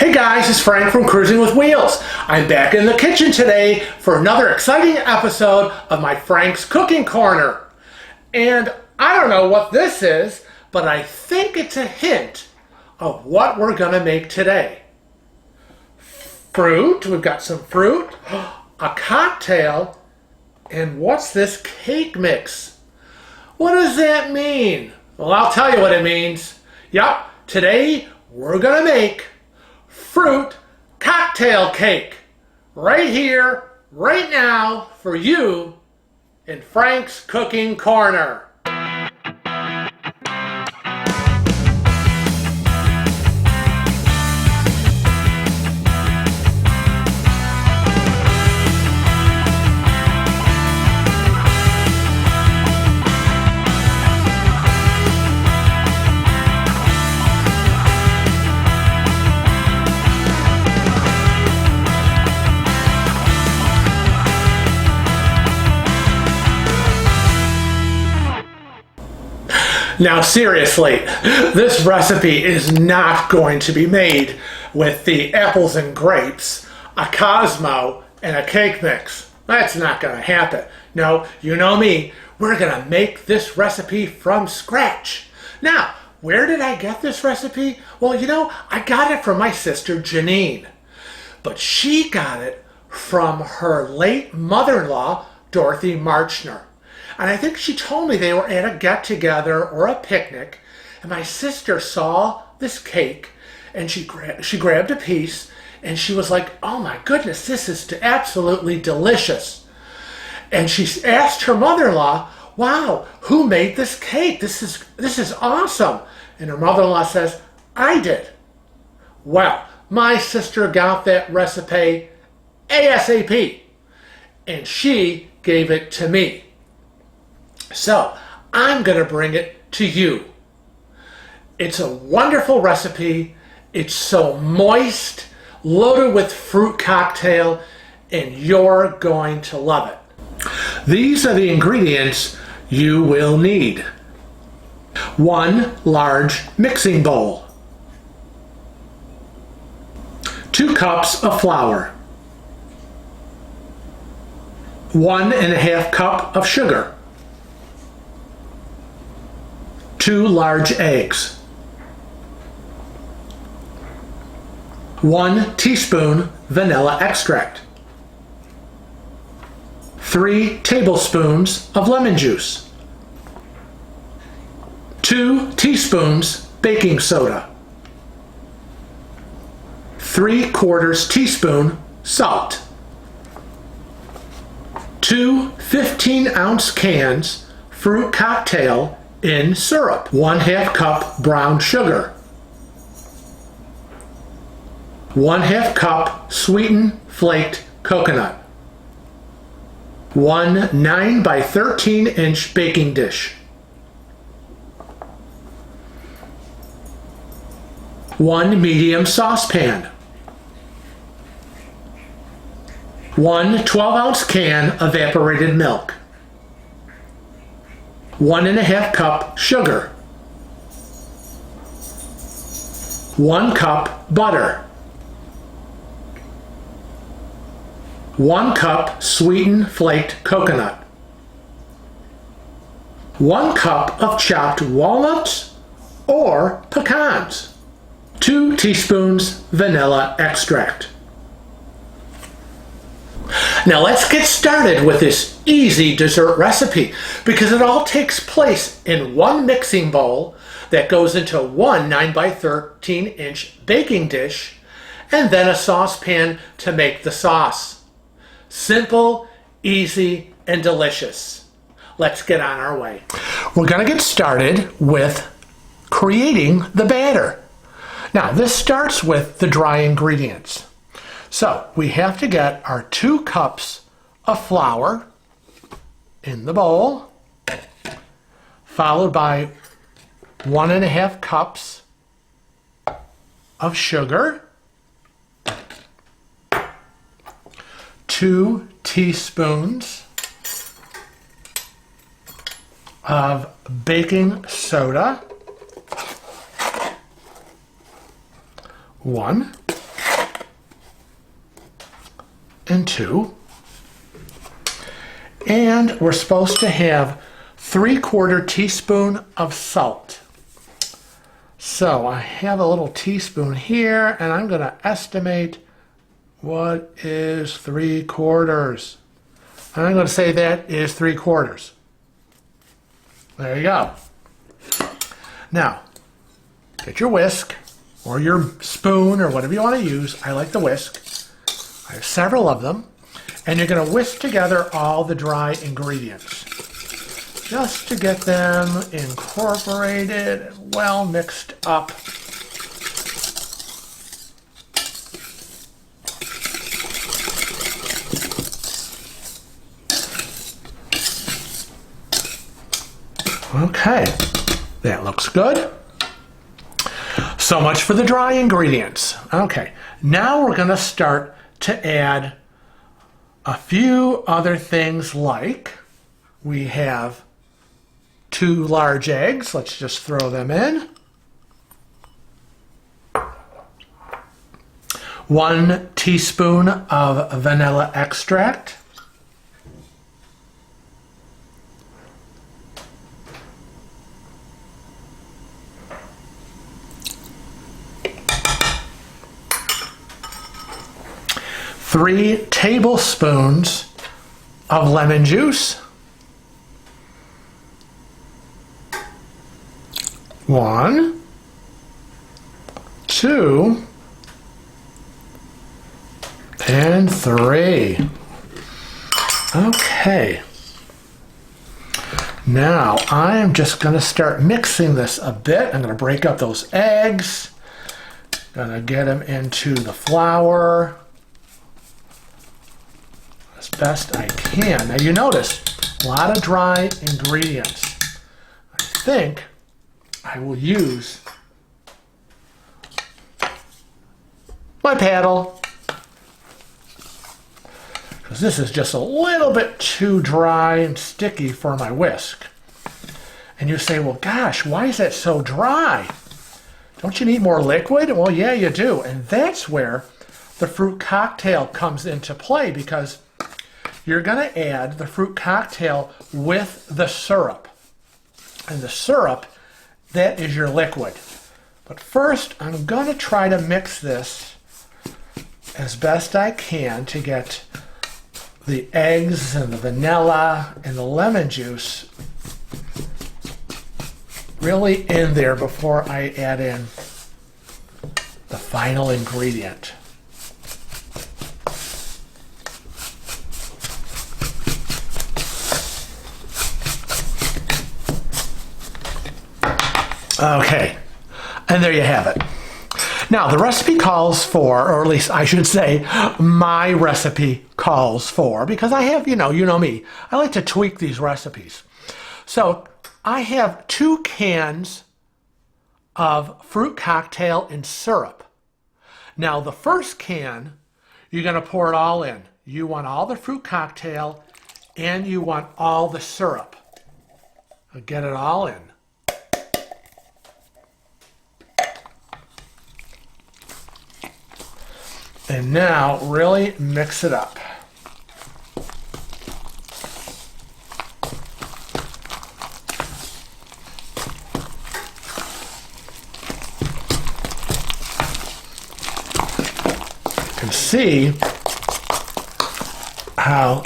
Hey guys, it's Frank from Cruising with Wheels. I'm back in the kitchen today for another exciting episode of my Frank's Cooking Corner. And I don't know what this is, but I think it's a hint of what we're gonna make today. Fruit, we've got some fruit, a cocktail, and what's this cake mix? What does that mean? Well, I'll tell you what it means. Yup, today we're gonna make fruit cocktail cake right here, right now for you in Frank's Cooking Corner. Now seriously, this recipe is not going to be made with the apples and grapes, a Cosmo, and a cake mix. That's not going to happen. No, you know me, we're going to make this recipe from scratch. Now, where did I get this recipe? Well, you know, I got it from my sister Janine, but she got it from her late mother-in-law, Dorothy Marchner. And I think she told me they were at a get-together or a picnic, and my sister saw this cake, and she grabbed a piece, and she was like, "Oh my goodness, this is absolutely delicious." And she asked her mother-in-law, "Wow, who made this cake? This is awesome." And her mother-in-law says, "I did." Well, my sister got that recipe ASAP, and she gave it to me. So, I'm going to bring it to you. It's a wonderful recipe. It's so moist, loaded with fruit cocktail, and you're going to love it. These are the ingredients you will need. 1 large mixing bowl. 2 cups of flour. 1½ cup of sugar. 2 large eggs. 1 teaspoon vanilla extract. 3 tablespoons of lemon juice. 2 teaspoons baking soda. 3/4 teaspoon salt. 2 15-ounce cans fruit cocktail in syrup. 1/2 cup brown sugar. 1/2 cup sweetened flaked coconut. 1 9 by 13-inch baking dish. 1 medium saucepan. 1 12-ounce can evaporated milk. 1½ cup sugar. 1 cup butter. 1 cup sweetened flaked coconut. 1 cup of chopped walnuts or pecans. 2 teaspoons vanilla extract. Now let's get started with this easy dessert recipe because it all takes place in 1 mixing bowl that goes into 1 9 by 13-inch baking dish and then a saucepan to make the sauce. Simple, easy, and delicious. Let's get on our way. We're going to get started with creating the batter. Now this starts with the dry ingredients. So we have to get our 2 cups of flour in the bowl, followed by 1½ cups of sugar, 2 teaspoons of baking soda, 1, and 2. And we're supposed to have 3/4 teaspoon of salt. So I have a little teaspoon here, and I'm going to estimate what is 3/4. And I'm going to say that is 3/4. There you go. Now, get your whisk or your spoon or whatever you want to use. I like the whisk. I have several of them. And you're going to whisk together all the dry ingredients just to get them incorporated and well mixed up. Okay, that looks good. So much for the dry ingredients. Okay, now we're going to start to add a few other things, like we have 2 large eggs. Let's just throw them in. 1 teaspoon of vanilla extract. 3 tablespoons of lemon juice. 1, 2, and 3. Okay. Now I'm just going to start mixing this a bit. I'm going to break up those eggs. Going to get them into the flour as best I can. Now you notice a lot of dry ingredients. I think I will use my paddle, because this is just a little bit too dry and sticky for my whisk. And you say, well, gosh, why is that so dry? Don't you need more liquid? Well, yeah, you do. And that's where the fruit cocktail comes into play, because you're going to add the fruit cocktail with the syrup. And the syrup, that is your liquid. But first, I'm going to try to mix this as best I can to get the eggs and the vanilla and the lemon juice really in there before I add in the final ingredient. Okay, and there you have it. Now, the recipe calls for, or at least I should say, my recipe calls for, because I have, you know me, I like to tweak these recipes. So I have 2 cans of fruit cocktail and syrup. Now, the first can, you're going to pour it all in. You want all the fruit cocktail and you want all the syrup. Get it all in. And now really mix it up. You can see how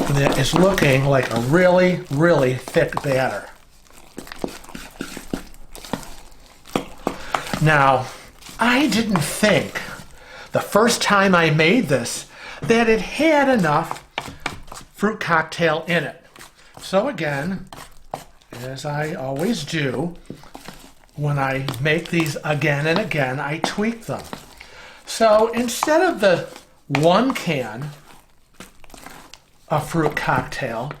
that is looking like a really, really thick batter. Now, I didn't think the first time I made this that it had enough fruit cocktail in it. So again, as I always do, when I make these again and again, I tweak them. So instead of the 1 can of fruit cocktail,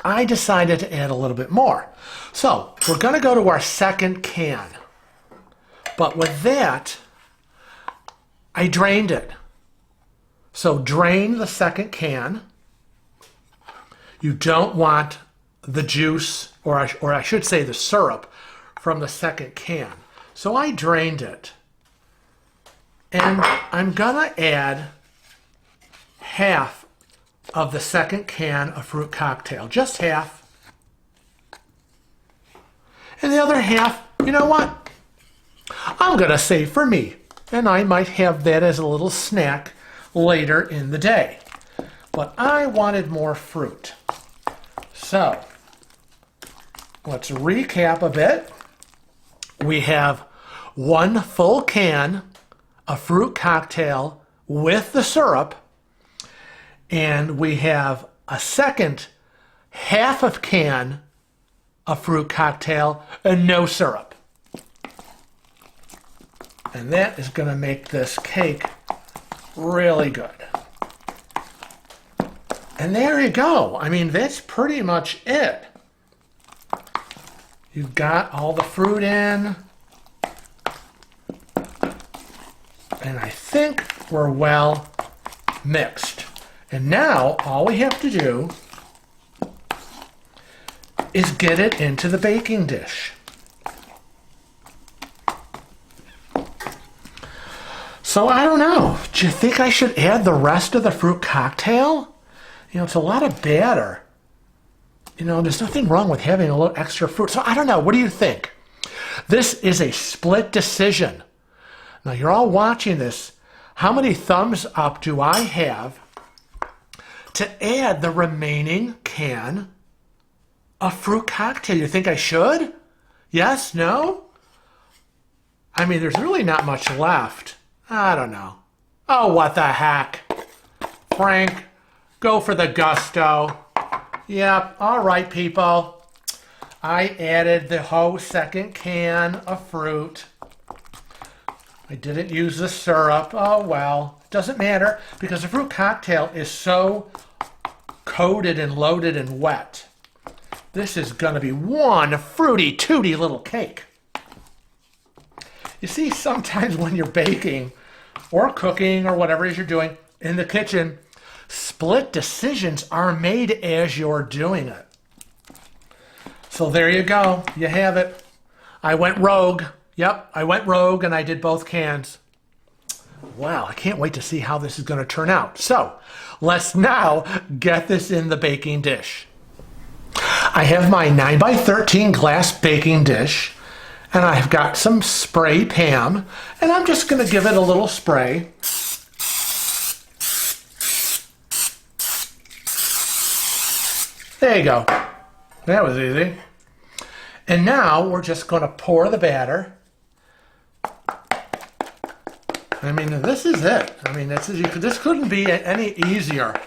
I decided to add a little bit more. So we're going to go to our second can. But with that, I drained it. So drain the second can. You don't want the juice, or I should say the syrup, from the second can. So I drained it. And I'm gonna add half of the second can of fruit cocktail. Just half. And the other half, you know what? I'm going to save for me. And I might have that as a little snack later in the day. But I wanted more fruit. So, let's recap a bit. We have 1 full can of fruit cocktail with the syrup. And we have a second half of can of fruit cocktail and no syrup. And that is going to make this cake really good. And there you go. I mean, that's pretty much it. You've got all the fruit in. And I think we're well mixed. And now all we have to do is get it into the baking dish. So I don't know. Do you think I should add the rest of the fruit cocktail? You know, it's a lot of batter. You know, there's nothing wrong with having a little extra fruit. So I don't know. What do you think? This is a split decision. Now, you're all watching this. How many thumbs up do I have to add the remaining can of fruit cocktail? You think I should? Yes? No? I mean, there's really not much left. I don't know. Oh, what the heck. Frank, go for the gusto. Yep, all right, people. I added the whole second can of fruit. I didn't use the syrup. Oh, well. Doesn't matter because the fruit cocktail is so coated and loaded and wet. This is going to be one fruity, tooty little cake. You see, sometimes when you're baking or cooking or whatever it is you're doing in the kitchen, split decisions are made as you're doing it. So there you go. You have it. I went rogue. Yep, I went rogue and I did both cans. Wow, I can't wait to see how this is going to turn out. So let's now get this in the baking dish. I have my 9x13 glass baking dish. And I've got some spray Pam, and I'm just going to give it a little spray. There you go. That was easy. And now we're just going to pour the batter. I mean, this is it. I mean, this couldn't be any easier.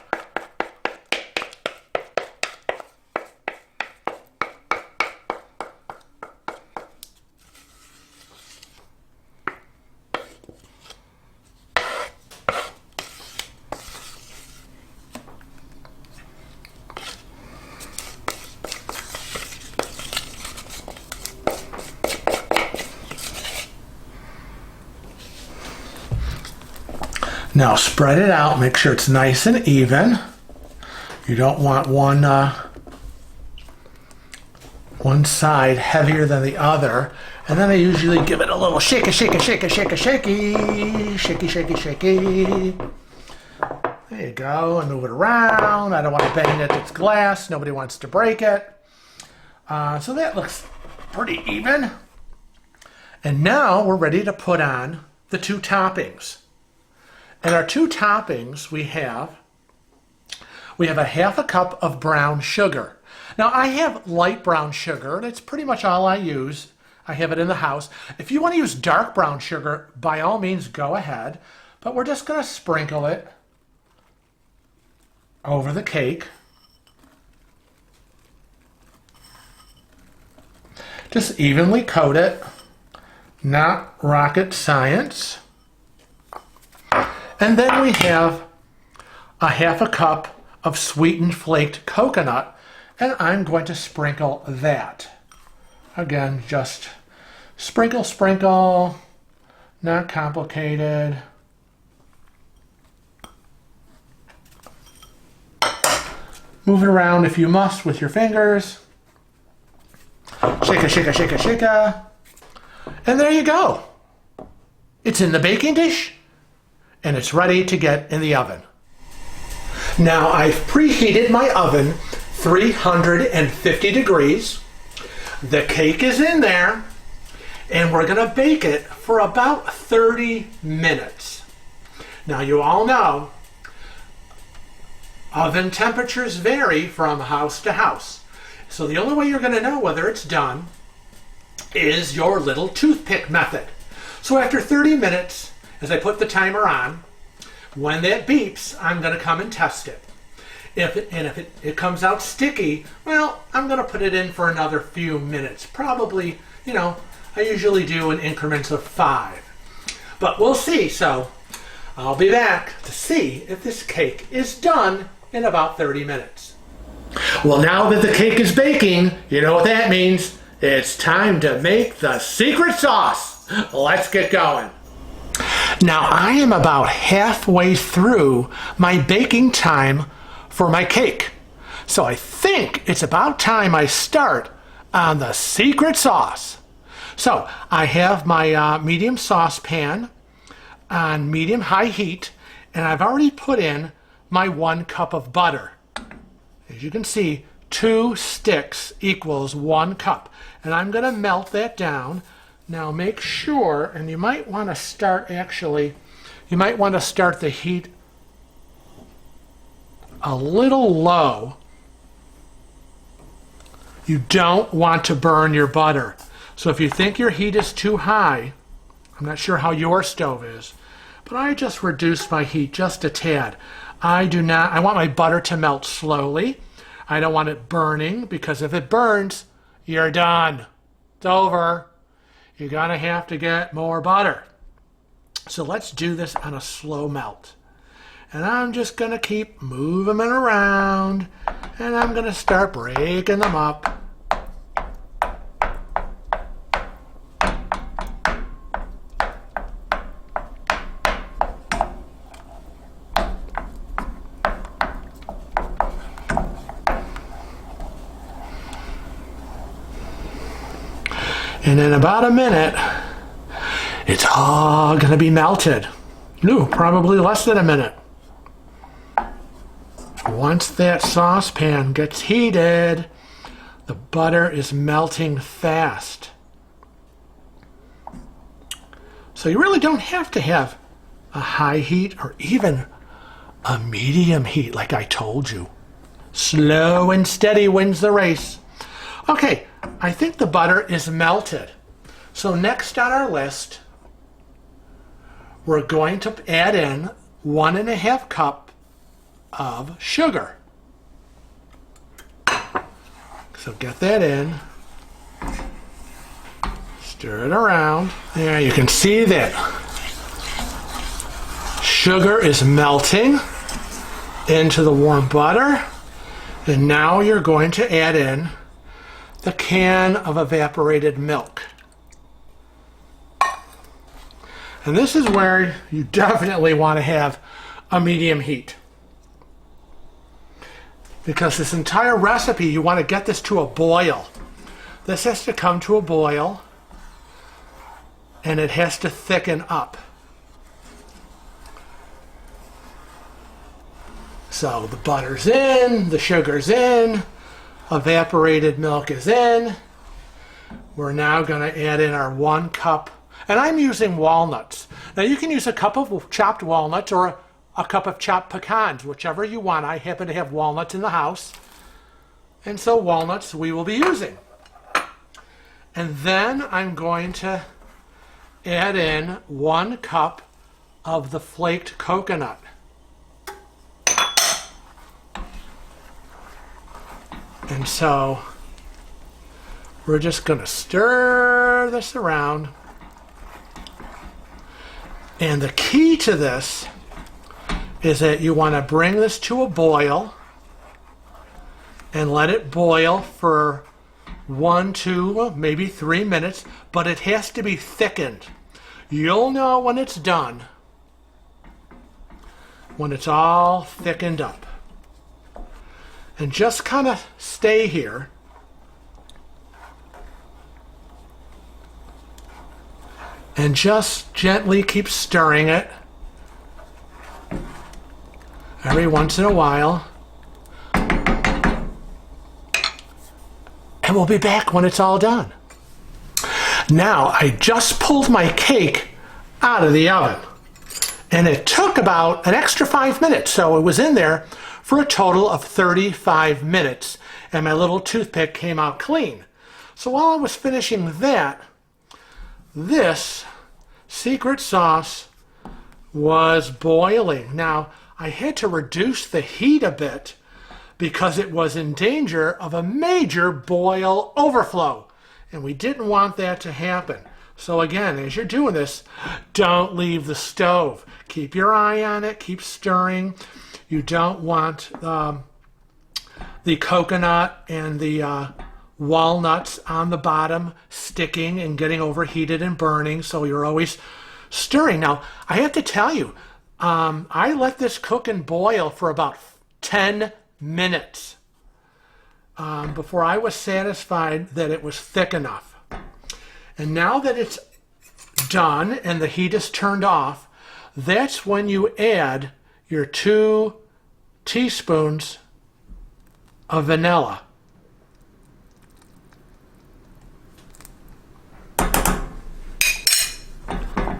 Now spread it out, make sure it's nice and even. You don't want one side heavier than the other. And then I usually give it a little shaky. There you go, and move it around. I don't want to bang it, it's glass, nobody wants to break it. So that looks pretty even. And now we're ready to put on the 2 toppings. And our 2 toppings we have a half a cup of brown sugar. Now I have light brown sugar, and it's pretty much all I use. I have it in the house. If you want to use dark brown sugar, by all means go ahead. But we're just going to sprinkle it over the cake. Just evenly coat it. Not rocket science. And then we have a half a cup of sweetened flaked coconut, and I'm going to sprinkle that. Again, just sprinkle, not complicated. Move it around if you must with your fingers. Shake. And there you go. It's in the baking dish. And it's ready to get in the oven. Now I've preheated my oven 350 degrees. The cake is in there, and we're going to bake it for about 30 minutes. Now you all know oven temperatures vary from house to house. So the only way you're going to know whether it's done is your little toothpick method. So after 30 minutes, as I put the timer on, when that beeps, I'm going to come and test it. If it comes out sticky, well, I'm going to put it in for another few minutes. Probably, I usually do in increments of 5. But we'll see. So I'll be back to see if this cake is done in about 30 minutes. Well, now that the cake is baking, you know what that means. It's time to make the secret sauce. Let's get going. Now I am about halfway through my baking time for my cake. So I think it's about time I start on the secret sauce. So I have my medium saucepan on medium-high heat, and I've already put in my 1 cup of butter. As you can see, 2 sticks equals 1 cup. And I'm going to melt that down. Now make sure, and you might want to start the heat a little low. You don't want to burn your butter. So if you think your heat is too high, I'm not sure how your stove is, but I just reduced my heat just a tad. I want my butter to melt slowly. I don't want it burning, because if it burns, you're done. It's over. You're gonna have to get more butter. So let's do this on a slow melt. And I'm just gonna keep moving it around, and I'm gonna start breaking them up. And in about a minute, it's all going to be melted. No, probably less than a minute. Once that saucepan gets heated, the butter is melting fast. So you really don't have to have a high heat or even a medium heat like I told you. Slow and steady wins the race. Okay, I think the butter is melted. So next on our list, we're going to add in 1.5 cup of sugar. So get that in. Stir it around. There, you can see that sugar is melting into the warm butter. And now you're going to add in the can of evaporated milk. And this is where you definitely want to have a medium heat. Because this entire recipe, you want to get this to a boil. This has to come to a boil, and it has to thicken up. So the butter's in, the sugar's in, evaporated milk is in. We're now going to add in our 1 cup, and I'm using walnuts. Now you can use a cup of chopped walnuts or a cup of chopped pecans, whichever you want. I happen to have walnuts in the house, and so walnuts we will be using. And then I'm going to add in 1 cup of the flaked coconut. And so we're just going to stir this around. And the key to this is that you want to bring this to a boil and let it boil for 1, 2, maybe 3 minutes, but it has to be thickened. You'll know when it's done, when it's all thickened up. And just kind of stay here. And just gently keep stirring it every once in a while. And we'll be back when it's all done. Now, I just pulled my cake out of the oven. And it took about an extra 5 minutes. So it was in there for a total of 35 minutes. And my little toothpick came out clean. So while I was finishing that, this secret sauce was boiling. Now, I had to reduce the heat a bit because it was in danger of a major boil overflow. And we didn't want that to happen. So again, as you're doing this, don't leave the stove. Keep your eye on it, keep stirring. You don't want the coconut and the walnuts on the bottom sticking and getting overheated and burning, so you're always stirring. Now, I have to tell you, I let this cook and boil for about 10 minutes before I was satisfied that it was thick enough. And now that it's done and the heat is turned off, that's when you add your 2 teaspoons of vanilla.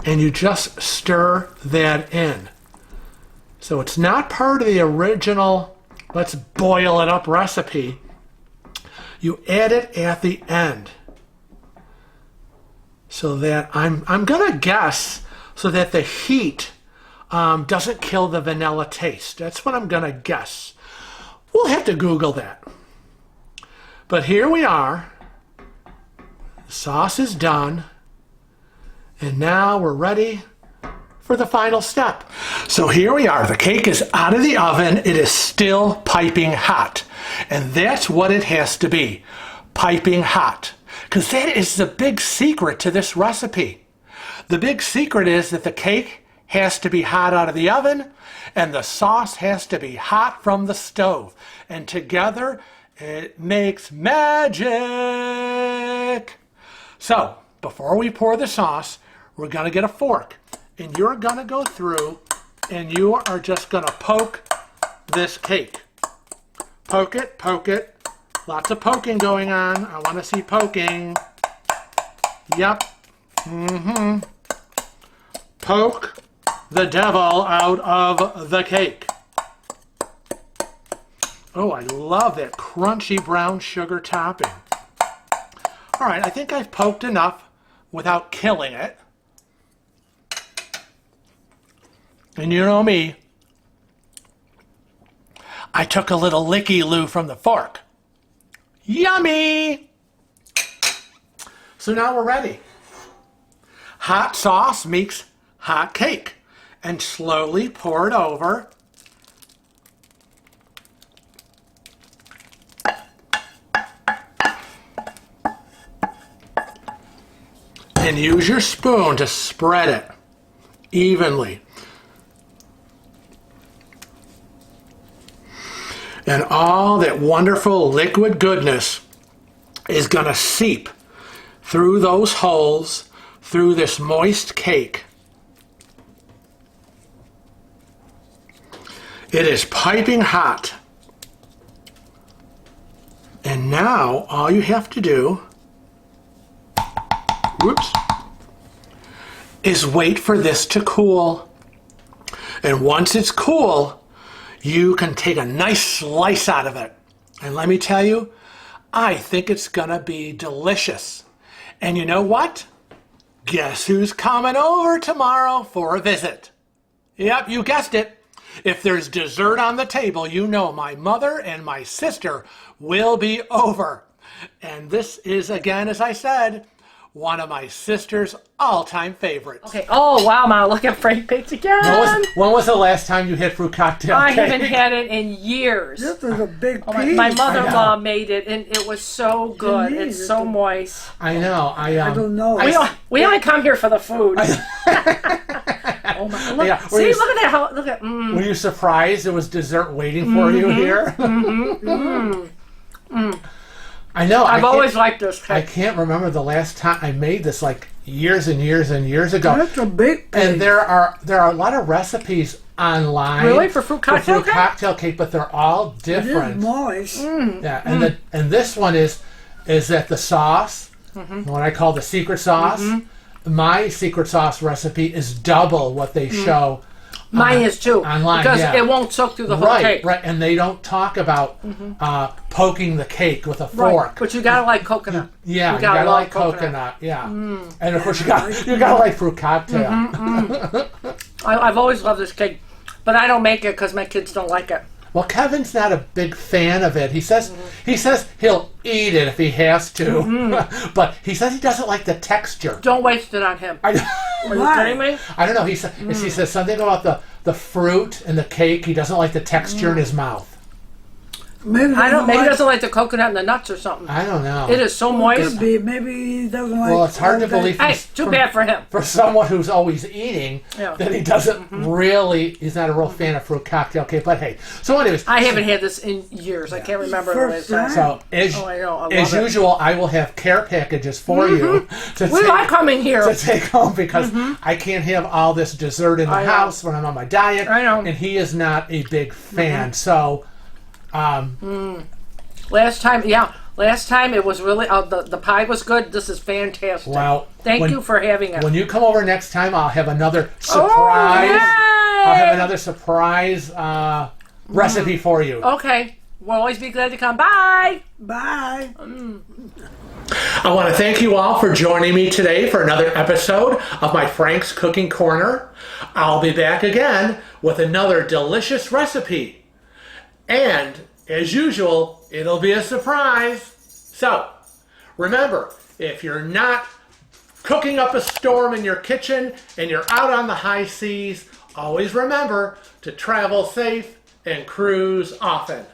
And you just stir that in. So it's not part of the original let's boil it up recipe. You add it at the end. So that I'm gonna guess so that the heat doesn't kill the vanilla taste. That's what I'm gonna guess. We'll have to Google that. But here we are. The sauce is done. And now we're ready for the final step. So here we are. The cake is out of the oven. It is still piping hot. And that's what it has to be. Piping hot. Because that is the big secret to this recipe. The big secret is that the cake has to be hot out of the oven and the sauce has to be hot from the stove. And together it makes magic. So before we pour the sauce, we're going to get a fork. And you're going to go through and you are just going to poke this cake. Poke it, poke it. Lots of poking going on. I want to see poking. Yep. Poke the devil out of the cake. Oh, I love that crunchy brown sugar topping. All right, I think I've poked enough without killing it. And you know me, I took a little licky-loo from the fork. Yummy! So now we're ready. Hot sauce makes hot cake. And slowly pour it over. And use your spoon to spread it evenly. And all that wonderful liquid goodness is going to seep through those holes, through this moist cake. It is piping hot. And now all you have to do, is wait for this to cool. And once it's cool, you can take a nice slice out of it. And let me tell you, I think it's gonna be delicious. And you know what? Guess who's coming over tomorrow for a visit? Yep, you guessed it. If there's dessert on the table, you know my mother and my sister will be over. And this is, again, as I said, one of my sister's all-time favorites. Okay. Oh, wow, Ma, look at Frank Baked again. When was the last time you had fruit cocktail I cake? haven't had it in years. This is a big Oh, piece. my mother-in-law made it, and it was so good. It's so moist. I know. I don't know. We only come here for the food. Oh my! Look, Yeah, see, look at that! Look at. Were you surprised there was dessert waiting for you here? I know. I've always liked this I cake. can't remember the last time I made this, like years and years and years ago. That's a big pig. And there are a lot of recipes online. Really? For fruit cocktail cake? cocktail cake, but they're all It is different. moist. Yeah, and this one is that the sauce, what I call the secret sauce. My secret sauce recipe is double what they show. Mine is too. Online, because yeah. it won't soak through the whole cake. Right, and they don't talk about poking the cake with a fork. Right. But you gotta like coconut. Yeah, you gotta like coconut. Yeah, and of course you gotta like fruit cocktail. I've always loved this cake, but I don't make it because my kids don't like it. Well, Kevin's not a big fan of it. He says he'll eat it if he has to, but he says he doesn't like the texture. Don't waste it on him. Are you kidding me? I don't know. He says something about the fruit and the cake. He doesn't like the texture in his mouth. Maybe Maybe he doesn't like the coconut and the nuts or something. I don't know. It is so moist. Could be. Maybe he doesn't like. Well, it's hard to all that. believe. Hey, too bad for him. For someone who's always eating, Yeah. that he doesn't really. He's not a real fan of fruit cocktail cake. But hey, so anyways, I haven't had this in years. I can't remember the last First time. time. so as, Oh, I know. I as love it. usual, I will have care packages for you to We take, like coming here. to take home because I can't have all this dessert in the I know. house when I'm on my diet. I know. And he is not a big fan. So, Last time it was really the pie was good. This is fantastic. well, Thank you for having it. when you come over next time, I'll have another Oh, surprise. yay! I'll have another surprise recipe for you. Okay, we'll always be glad to come. Bye. Bye. I want to thank you all for joining me today for another episode of my Frank's Cooking Corner. I'll be back again with another delicious recipe. And, as usual, it'll be a surprise. So, remember, if you're not cooking up a storm in your kitchen and you're out on the high seas, always remember to travel safe and cruise often.